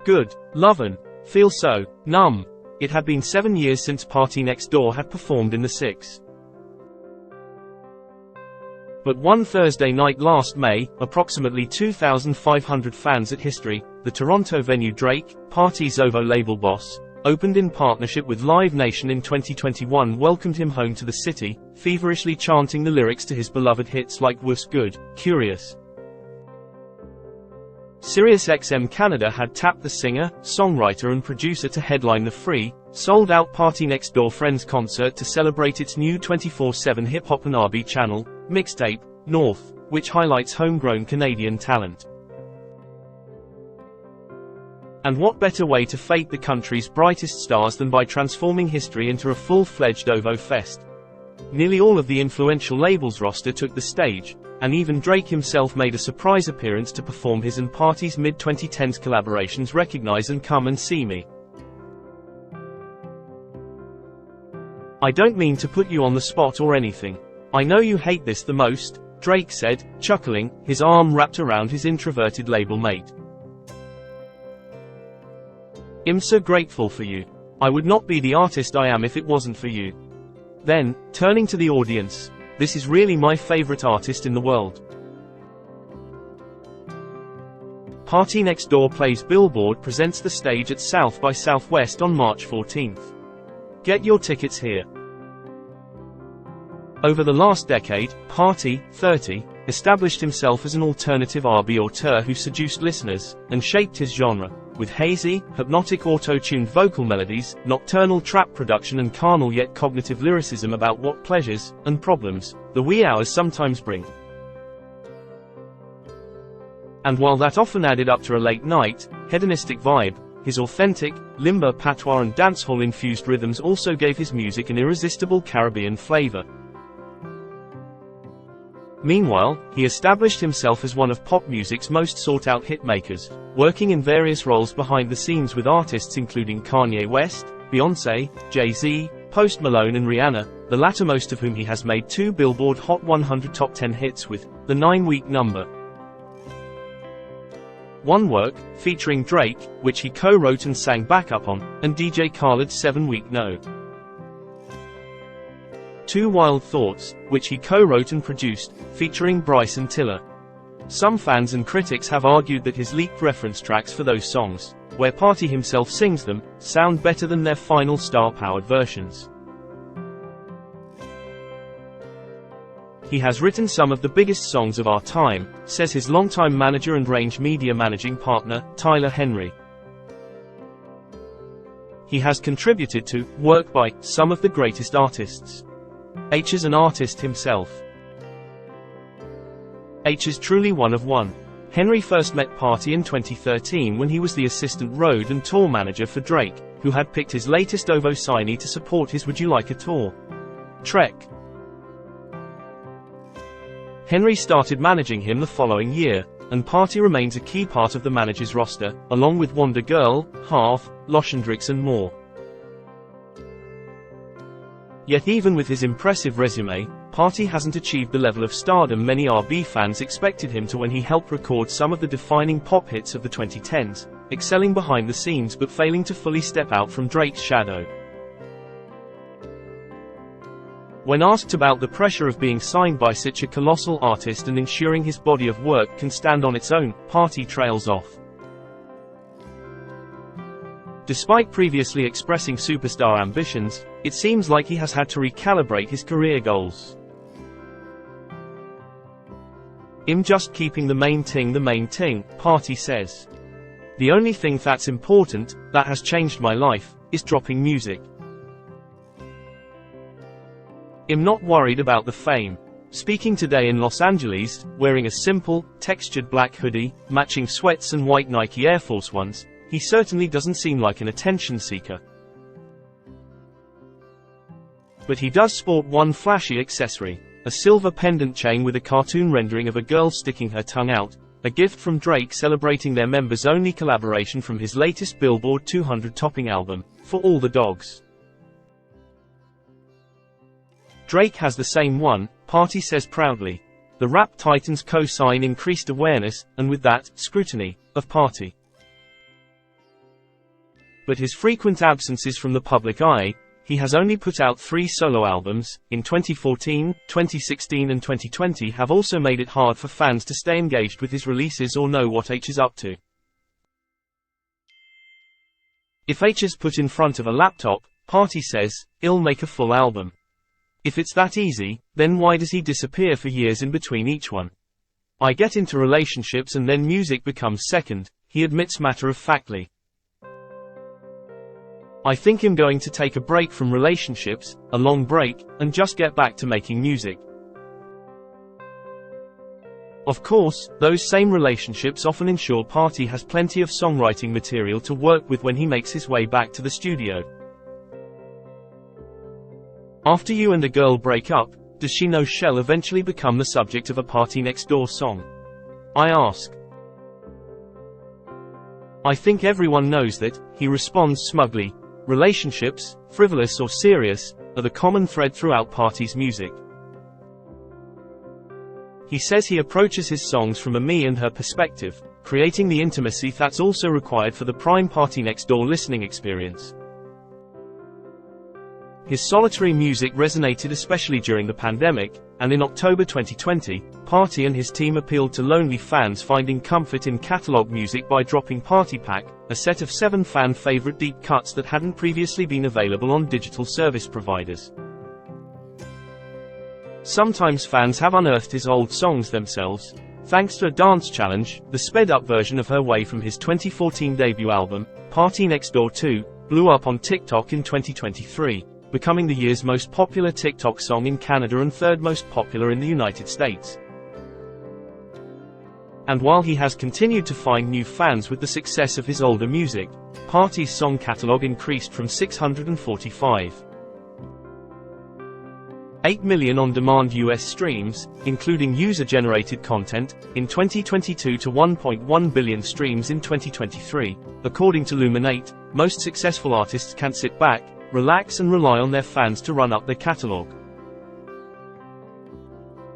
good, lovin', feel so numb. It had been 7 years since PartyNextDoor had performed in the Six. But one Thursday night last May, approximately 2,500 fans at History, the Toronto venue Drake, Party's OVO label boss, opened in partnership with Live Nation in 2021, welcomed him home to the city, feverishly chanting the lyrics to his beloved hits like "What's Good, Curious." SiriusXM Canada had tapped the singer, songwriter and producer to headline the free, sold-out PartyNextDoor Friends concert to celebrate its new 24/7 hip-hop and R&B channel, Mixtape, North, which highlights homegrown Canadian talent. And what better way to fete the country's brightest stars than by transforming History into a full-fledged OVO fest? Nearly all of the influential label's roster took the stage, and even Drake himself made a surprise appearance to perform his and Party's mid-2010s collaborations Recognize and Come and See Me. "I don't mean to put you on the spot or anything. I know you hate this the most," Drake said, chuckling, his arm wrapped around his introverted label mate. "I'm so grateful for you. I would not be the artist I am if it wasn't for you." Then, turning to the audience, "This is really my favorite artist in the world." PartyNextDoor Plays Billboard presents the stage at South by Southwest on March 14th. Get your tickets here. Over the last decade, Party, 30, established himself as an alternative R&B auteur who seduced listeners, and shaped his genre, with hazy, hypnotic auto-tuned vocal melodies, nocturnal trap production and carnal yet cognitive lyricism about what pleasures, and problems, the wee hours sometimes bring. And while that often added up to a late night, hedonistic vibe, his authentic, limber patois and dancehall-infused rhythms also gave his music an irresistible Caribbean flavor. Meanwhile, he established himself as one of pop music's most sought-out hitmakers, working in various roles behind the scenes with artists including Kanye West, Beyoncé, Jay-Z, Post Malone and Rihanna, the lattermost of whom he has made 2 Billboard Hot 100 Top 10 hits with, the 9-week number one work, featuring Drake, which he co-wrote and sang backup on, and DJ Khaled's 7-week No. 2 Wild Thoughts, which he co-wrote and produced, featuring Bryson Tiller. Some fans and critics have argued that his leaked reference tracks for those songs, where Party himself sings them, sound better than their final star-powered versions. He has written some of the biggest songs of our time, says his longtime manager and Range Media managing partner, Tyler Henry. He has contributed to work by some of the greatest artists. H is an artist himself. H is truly one of one. Henry first met Party in 2013 when he was the assistant road and tour manager for Drake, who had picked his latest OVO signee to support his Would You Like a Tour trek. Henry started managing him the following year, and Party remains a key part of the manager's roster, along with Wonder Girl, Half, Loshendrix and more. Yet even with his impressive resume, Party hasn't achieved the level of stardom many R&B fans expected him to when he helped record some of the defining pop hits of the 2010s, excelling behind the scenes but failing to fully step out from Drake's shadow. When asked about the pressure of being signed by such a colossal artist and ensuring his body of work can stand on its own, Party trails off. Despite previously expressing superstar ambitions, it seems like he has had to recalibrate his career goals. "I'm just keeping the main thing," Party says. "The only thing that's important, that has changed my life, is dropping music. I'm not worried about the fame." Speaking today in Los Angeles, wearing a simple, textured black hoodie, matching sweats and white Nike Air Force Ones, he certainly doesn't seem like an attention seeker. But he does sport one flashy accessory, a silver pendant chain with a cartoon rendering of a girl sticking her tongue out, a gift from Drake celebrating their members-only collaboration from his latest Billboard 200 topping album, For All the Dogs. Drake has the same one, Party says proudly. The rap titan's co-sign increased awareness, and with that, scrutiny, of Party. But his frequent absences from the public eye, he has only put out 3 solo albums, in 2014, 2016 and 2020, have also made it hard for fans to stay engaged with his releases or know what H is up to. If H is put in front of a laptop, Party says, he'll make a full album. If it's that easy, then why does he disappear for years in between each one? I get into relationships and then music becomes second, he admits matter-of-factly. I think I'm going to take a break from relationships, a long break, and just get back to making music. Of course, those same relationships often ensure Party has plenty of songwriting material to work with when he makes his way back to the studio. After you and a girl break up, does she know she'll eventually become the subject of a PartyNextDoor song? I ask. I think everyone knows that, he responds smugly. Relationships, frivolous or serious, are the common thread throughout Party's music. He says he approaches his songs from a me and her perspective, creating the intimacy that's also required for the prime PartyNextDoor listening experience. His solitary music resonated especially during the pandemic, and in October 2020, Party and his team appealed to lonely fans finding comfort in catalog music by dropping Party Pack, a set of 7 fan-favorite deep cuts that hadn't previously been available on digital service providers. Sometimes fans have unearthed his old songs themselves, thanks to a dance challenge. The sped-up version of Her Way from his 2014 debut album, PartyNextDoor 2, blew up on TikTok in 2023. Becoming the year's most popular TikTok song in Canada and 3rd most popular in the United States. And while he has continued to find new fans with the success of his older music, Party's song catalog increased from 645.8 million on-demand US streams, including user-generated content, in 2022 to 1.1 billion streams in 2023. According to Luminate, most successful artists can sit back, relax and rely on their fans to run up their catalog.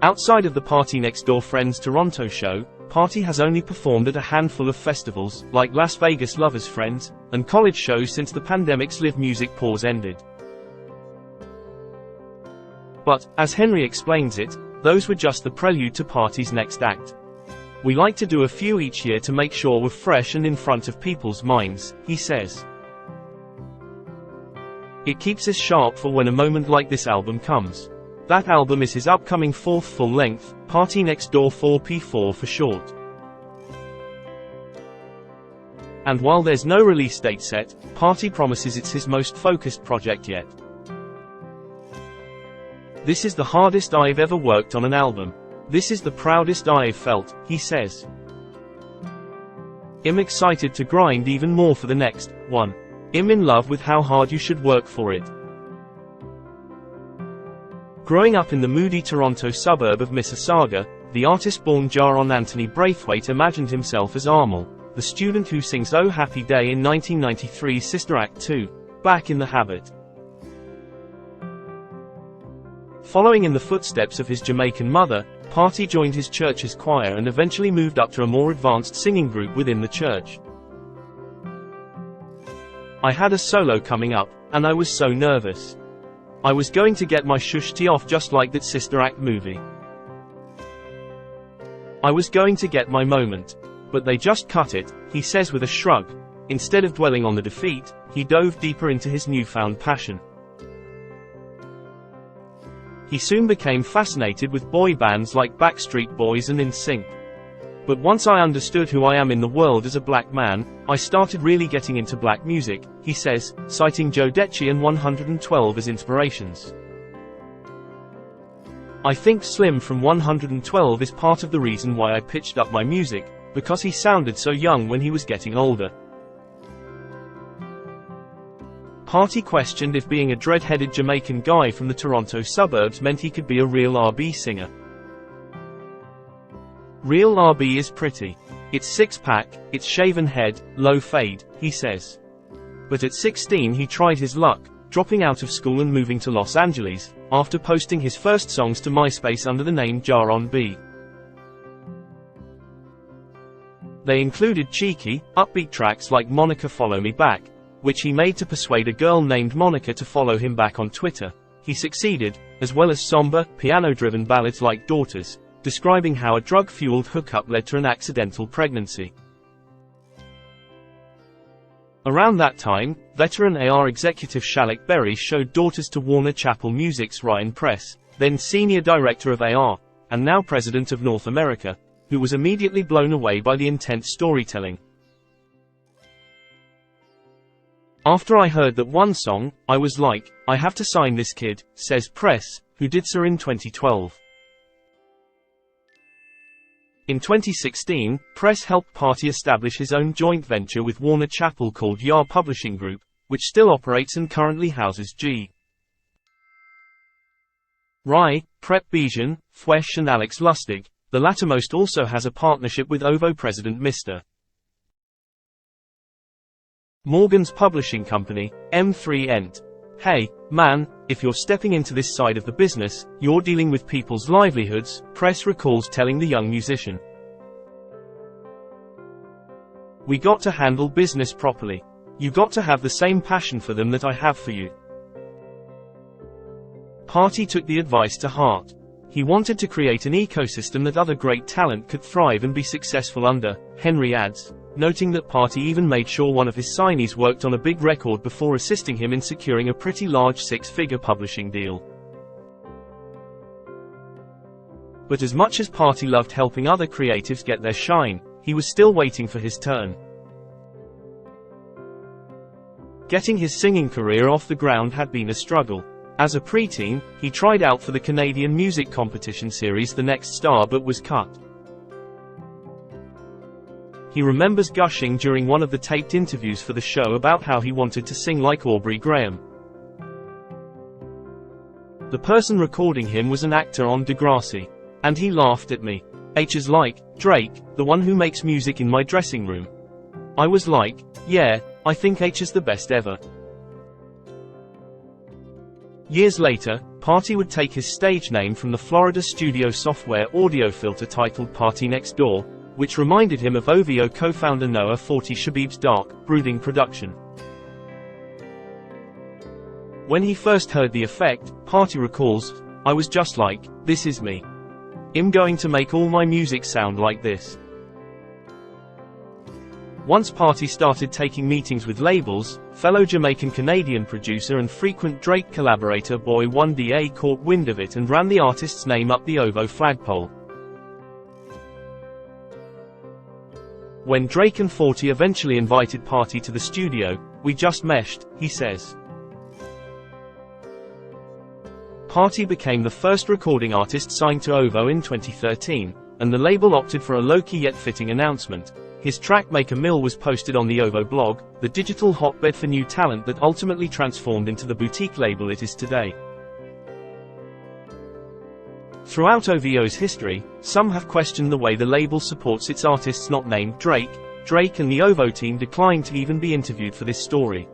Outside of the PartyNextDoor Friends Toronto show, Party has only performed at a handful of festivals, like Las Vegas Lovers Friends, and college shows since the pandemic's live music pause ended. But, as Henry explains it, those were just the prelude to Party's next act. We like to do a few each year to make sure we're fresh and in front of people's minds, he says. It keeps us sharp for when a moment like this album comes. That album is his upcoming 4th full-length, PartyNextDoor 4P4 for short. And while there's no release date set, Party promises it's his most focused project yet. This is the hardest I've ever worked on an album. This is the proudest I've felt, he says. I'm excited to grind even more for the next one. I'm in love with how hard you should work for it. Growing up in the moody Toronto suburb of Mississauga, the artist-born Jaron Anthony Braithwaite imagined himself as Armel, the student who sings Oh Happy Day in 1993's Sister Act 2, Back in the Habit. Following in the footsteps of his Jamaican mother, Party joined his church's choir and eventually moved up to a more advanced singing group within the church. I had a solo coming up, and I was so nervous. I was going to get my shush tee off just like that Sister Act movie. I was going to get my moment. But they just cut it, he says with a shrug. Instead of dwelling on the defeat, he dove deeper into his newfound passion. He soon became fascinated with boy bands like Backstreet Boys and NSYNC. But once I understood who I am in the world as a black man, I started really getting into black music, he says, citing Joe Decci and 112 as inspirations. I think Slim from 112 is part of the reason why I pitched up my music, because he sounded so young when he was getting older. Party questioned if being a dread-headed Jamaican guy from the Toronto suburbs meant he could be a real R&B singer. Real R&B is pretty. It's six-pack, it's shaven head, low fade, he says. But at 16 he tried his luck, dropping out of school and moving to Los Angeles, after posting his first songs to MySpace under the name Jaron B. They included cheeky, upbeat tracks like Monica Follow Me Back, which he made to persuade a girl named Monica to follow him back on Twitter. He succeeded, as well as somber, piano-driven ballads like Daughters, describing how a drug-fueled hookup led to an accidental pregnancy. Around that time, veteran AR executive Shalek Berry showed Daughters to Warner Chappell Music's Ryan Press, then senior director of AR, and now president of North America, who was immediately blown away by the intense storytelling. "After I heard that one song, I was like, I have to sign this kid," says Press, who did so in 2012. In 2016, Press helped Party establish his own joint venture with Warner Chappell called YAR Publishing Group, which still operates and currently houses G. Rye, Prep Bijan, Fwesh and Alex Lustig. The lattermost also has a partnership with OVO president Mr. Morgan's publishing company, M3 Ent. "Hey, man, if you're stepping into this side of the business, you're dealing with people's livelihoods," Press recalls telling the young musician. "We got to handle business properly. You got to have the same passion for them that I have for you." Party took the advice to heart. He wanted to create an ecosystem that other great talent could thrive and be successful under, Henry adds, noting that Party even made sure one of his signees worked on a big record before assisting him in securing a pretty large six-figure publishing deal. But as much as Party loved helping other creatives get their shine, he was still waiting for his turn. Getting his singing career off the ground had been a struggle. As a preteen, he tried out for the Canadian music competition series The Next Star but was cut. He remembers gushing during one of the taped interviews for the show about how he wanted to sing like Aubrey Graham. The person recording him was an actor on Degrassi. "And he laughed at me. H is like, Drake, the one who makes music in my dressing room. I was like, yeah, I think H is the best ever." Years later, Party would take his stage name from the Florida studio software audio filter titled PartyNextDoor, which reminded him of OVO co-founder Noah 40 Shabib's dark, brooding production. When he first heard the effect, Party recalls, "I was just like, this is me. I'm going to make all my music sound like this." Once Party started taking meetings with labels, fellow Jamaican-Canadian producer and frequent Drake collaborator Boy 1DA caught wind of it and ran the artist's name up the OVO flagpole. When Drake and 40 eventually invited Party to the studio, "We just meshed," he says. Party became the first recording artist signed to OVO in 2013, and the label opted for a low-key yet fitting announcement. His track Make a Mill was posted on the OVO blog, the digital hotbed for new talent that ultimately transformed into the boutique label it is today. Throughout OVO's history, some have questioned the way the label supports its artists not named Drake. Drake and the OVO team declined to even be interviewed for this story.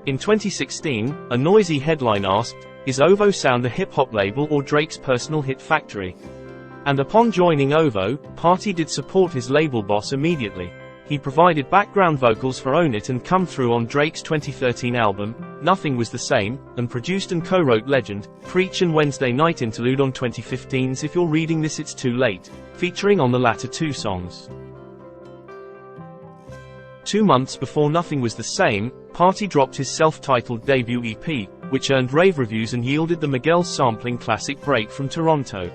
In 2016, a noisy headline asked, "Is OVO Sound a hip-hop label or Drake's personal hit factory?" And upon joining OVO, Party did support his label boss immediately. He provided background vocals for Own It and Come Through on Drake's 2013 album, Nothing Was the Same, and produced and co-wrote Legend, Preach and Wednesday Night interlude on 2015's If You're Reading This It's Too Late, featuring on the latter two songs. 2 months before Nothing Was the Same, Party dropped his self-titled debut EP, which earned rave reviews and yielded the Miguel sampling classic Break from Toronto.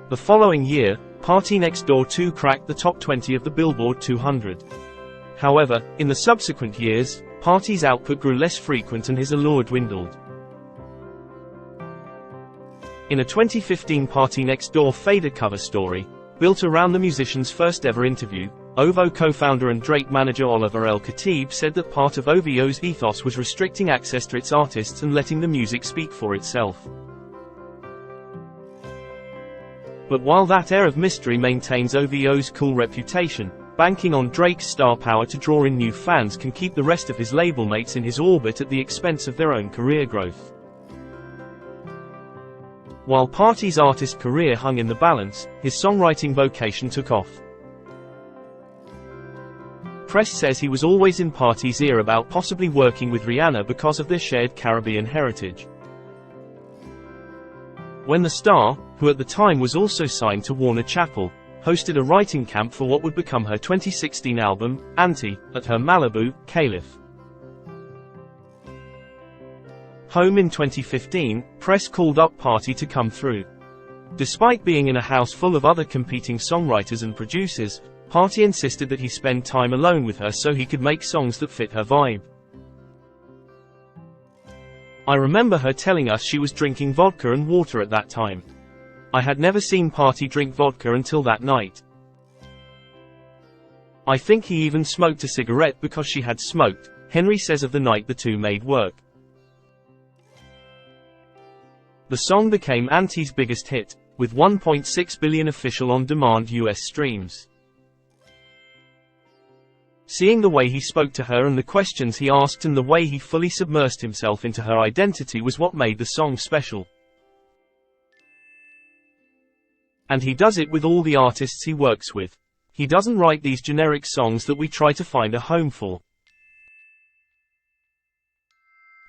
The following year, PartyNextDoor 2 cracked the top 20 of the Billboard 200. However, in the subsequent years, Party's output grew less frequent and his allure dwindled. In a 2015 PartyNextDoor Fader cover story, built around the musician's first ever interview, OVO co-founder and Drake manager Oliver El Khatib said that part of OVO's ethos was restricting access to its artists and letting the music speak for itself. But while that air of mystery maintains OVO's cool reputation, banking on Drake's star power to draw in new fans can keep the rest of his label mates in his orbit at the expense of their own career growth. While Party's artist career hung in the balance, his songwriting vocation took off. press says he was always in Party's ear about possibly working with Rihanna because of their shared Caribbean heritage. When the star, who at the time was also signed to Warner Chappell, hosted a writing camp for what would become her 2016 album, Anti, at her Malibu, Caliph home in 2015, press called up Party to come through. Despite being in a house full of other competing songwriters and producers, Party insisted that he spend time alone with her so he could make songs that fit her vibe. I remember her telling us she was drinking vodka and water at that time. I had never seen Party drink vodka until that night. I think he even smoked a cigarette because she had smoked, Henry says of the night the two made work. The song became Anti's biggest hit, with 1.6 billion official on-demand US streams. Seeing the way he spoke to her and the questions he asked and the way he fully submersed himself into her identity was what made the song special. And he does it with all the artists he works with. He doesn't write these generic songs that we try to find a home for.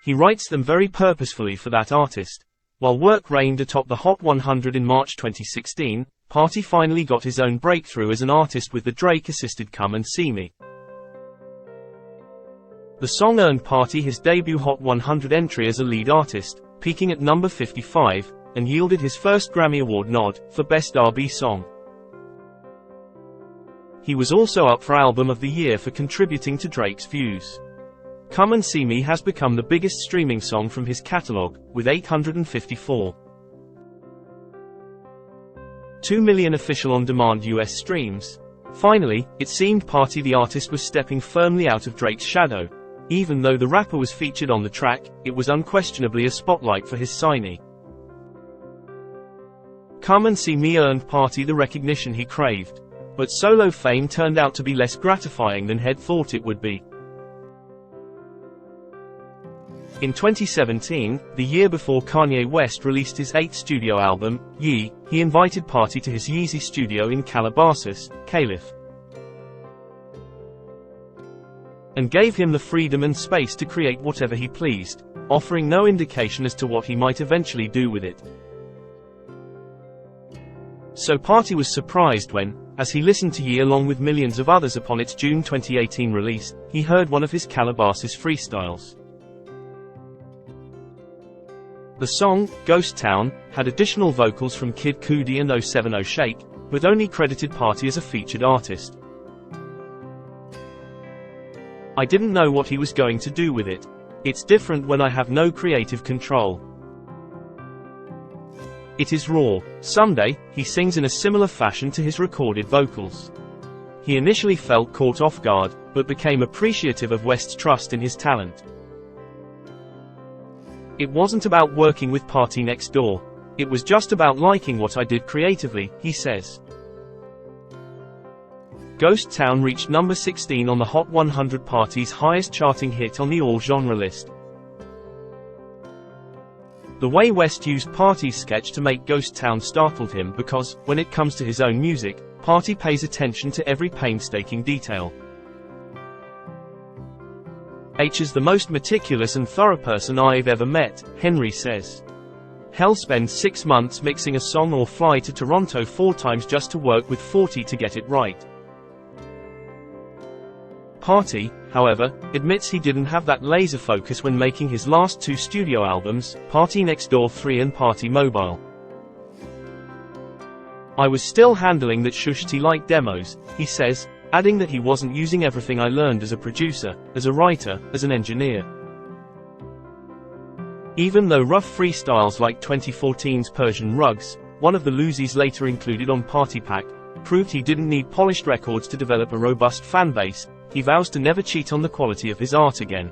He writes them very purposefully for that artist. While work reigned atop the Hot 100 in March 2016, Party finally got his own breakthrough as an artist with the Drake-assisted Come and See Me. The song earned Party his debut Hot 100 entry as a lead artist, peaking at number 55, and yielded his first Grammy Award nod, for Best R&B Song. He was also up for Album of the Year for contributing to Drake's Views. Come and See Me has become the biggest streaming song from his catalog, with 854. 2 million official on-demand US streams. Finally, it seemed Party the artist was stepping firmly out of Drake's shadow. Even though the rapper was featured on the track, it was unquestionably a spotlight for his signee. Come and See Me earned Party the recognition he craved. But solo fame turned out to be less gratifying than he'd thought it would be. In 2017, the year before Kanye West released his 8th studio album, Ye, he invited Party to his Yeezy studio in Calabasas, Caliph, and gave him the freedom and space to create whatever he pleased, offering no indication as to what he might eventually do with it. So Party was surprised when, as he listened to Ye along with millions of others upon its June 2018 release, he heard one of his Calabasas freestyles. The song, Ghost Town, had additional vocals from Kid Cudi and 070 Shake, but only credited Party as a featured artist. I didn't know what he was going to do with it. It's different when I have no creative control. It is raw. Someday, he sings in a similar fashion to his recorded vocals. He initially felt caught off guard, but became appreciative of West's trust in his talent. It wasn't about working with PartyNextDoor. It was just about liking what I did creatively, he says. Ghost Town reached number 16 on the Hot 100 Party's highest charting hit on the all-genre list. The way West used Party's sketch to make Ghost Town startled him because, when it comes to his own music, Party pays attention to every painstaking detail. H is the most meticulous and thorough person I've ever met, Henry says. Hell spends 6 months mixing a song or fly to Toronto 4 times just to work with 40 to get it right. Party, however, admits he didn't have that laser focus when making his last 2 studio albums, PartyNextDoor 3 and Party Mobile. I was still handling that shushty-like demos, he says, adding that he wasn't using everything I learned as a producer, as a writer, as an engineer. Even though rough freestyles like 2014's Persian Rugs, one of the Luzi's later included on Party Pack, proved he didn't need polished records to develop a robust fanbase, he vows to never cheat on the quality of his art again.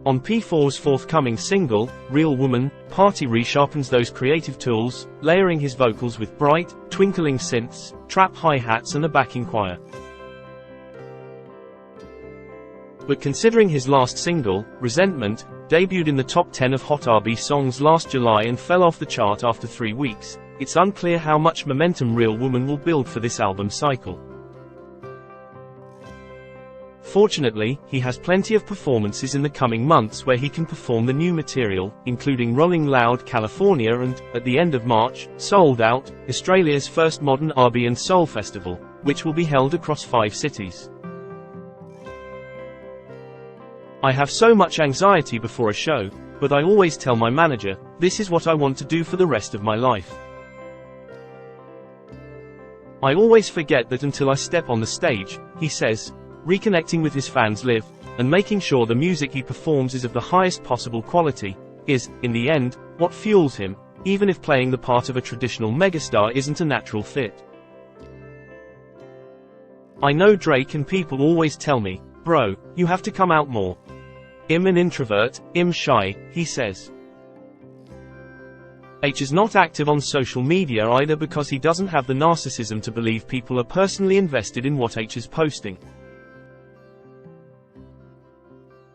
On P4's forthcoming single, Real Woman, Party resharpens those creative tools, layering his vocals with bright, twinkling synths, trap hi-hats and a backing choir. But considering his last single, Resentment, debuted in the top 10 of Hot R&B songs last July and fell off the chart after 3 weeks, it's unclear how much momentum Real Woman will build for this album cycle. Fortunately, he has plenty of performances in the coming months where he can perform the new material, including Rolling Loud California and, at the end of March, Sold Out, Australia's first modern R&B and soul festival, which will be held across 5 cities. I have so much anxiety before a show, but I always tell my manager, this is what I want to do for the rest of my life. I always forget that until I step on the stage, he says. Reconnecting with his fans live, and making sure the music he performs is of the highest possible quality, is, in the end, what fuels him, even if playing the part of a traditional megastar isn't a natural fit. I know Drake and people always tell me, bro, you have to come out more. I'm an introvert, I'm shy, he says. H is not active on social media either because he doesn't have the narcissism to believe people are personally invested in what H is posting.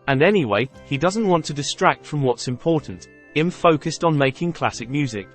And anyway, he doesn't want to distract from what's important. I'm focused on making classic music.